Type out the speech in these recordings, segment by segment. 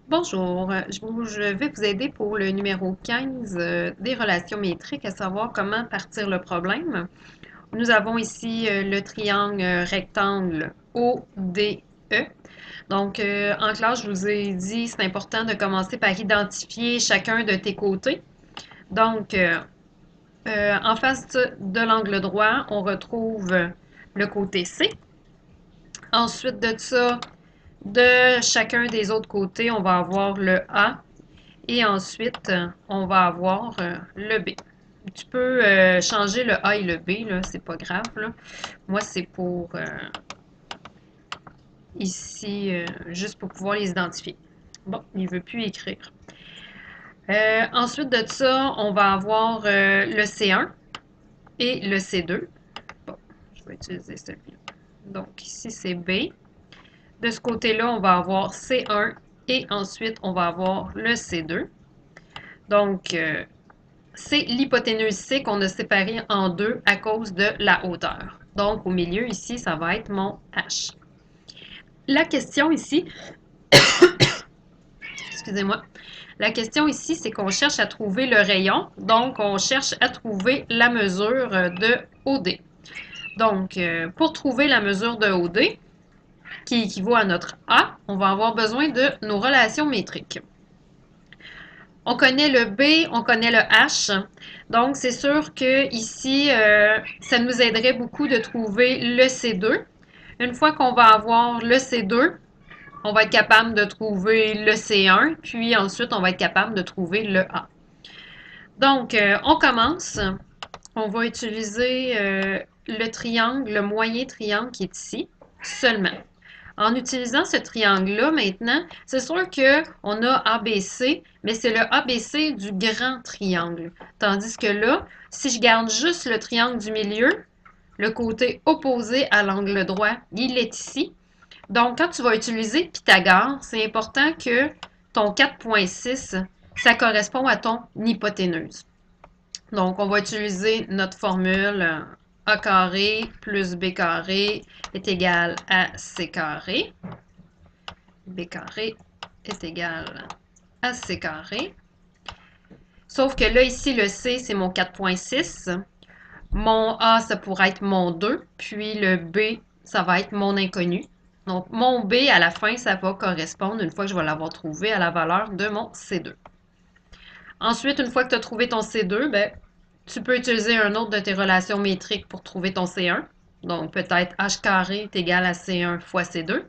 Bonjour, je vais vous aider pour le numéro 15 des relations métriques, à savoir comment partir le problème. Nous avons ici le triangle rectangle ODE. Donc, en classe, je vous ai dit, c'est important de commencer par identifier chacun de tes côtés. Donc, en face de l'angle droit, on retrouve le côté C. Ensuite de ça, de chacun des autres côtés, on va avoir le A. Et ensuite, on va avoir le B. Tu peux changer le A et le B, là, c'est pas grave, là. Moi, c'est pour ici, juste pour pouvoir les identifier. Bon, il ne veut plus écrire. Ensuite de ça, on va avoir le C1 et le C2. Bon, je vais utiliser celui-là. Donc, ici, c'est B. De ce côté-là, on va avoir C1 et ensuite, on va avoir le C2. Donc, c'est l'hypoténuse C qu'on a séparée en deux à cause de la hauteur. Donc, au milieu, ici, ça va être mon H. La question ici, excusez-moi, la question ici, c'est qu'on cherche à trouver le rayon. Donc, on cherche à trouver la mesure de OD. Donc, pour trouver la mesure de OD, qui équivaut à notre A, on va avoir besoin de nos relations métriques. On connaît le B, on connaît le H. Donc, c'est sûr que ici, ça nous aiderait beaucoup de trouver le C2. Une fois qu'on va avoir le C2, on va être capable de trouver le C1, puis ensuite, on va être capable de trouver le A. Donc, on commence. On va utiliser le triangle, le moyen triangle qui est ici, seulement. En utilisant ce triangle-là, maintenant, c'est sûr qu'on a ABC, mais c'est le ABC du grand triangle. Tandis que là, si je garde juste le triangle du milieu, le côté opposé à l'angle droit, il est ici. Donc, quand tu vas utiliser Pythagore, c'est important que ton 4,6, ça correspond à ton hypoténuse. Donc, on va utiliser notre formule A carré plus B carré est égal à C carré. B carré est égal à C carré. Sauf que là, ici, le C, c'est mon 4,6. Mon A, ça pourrait être mon 2. Puis le B, ça va être mon inconnu. Donc, mon B, à la fin, ça va correspondre, une fois que je vais l'avoir trouvé, à la valeur de mon C2. Ensuite, une fois que tu as trouvé ton C2, ben, tu peux utiliser un autre de tes relations métriques pour trouver ton C1. Donc, peut-être H carré est égal à C1 fois C2.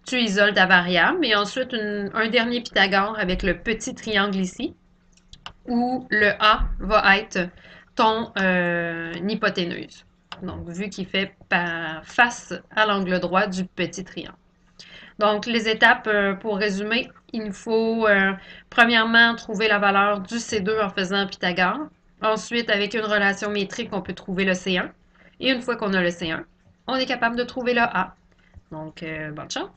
Tu isoles ta variable et ensuite un dernier Pythagore avec le petit triangle ici où le A va être ton hypoténuse. Donc, vu qu'il fait face à l'angle droit du petit triangle. Donc, les étapes, pour résumer, il nous faut premièrement trouver la valeur du C2 en faisant Pythagore. Ensuite, avec une relation métrique, on peut trouver le C1. Et une fois qu'on a le C1, on est capable de trouver le A. Donc, bonne chance!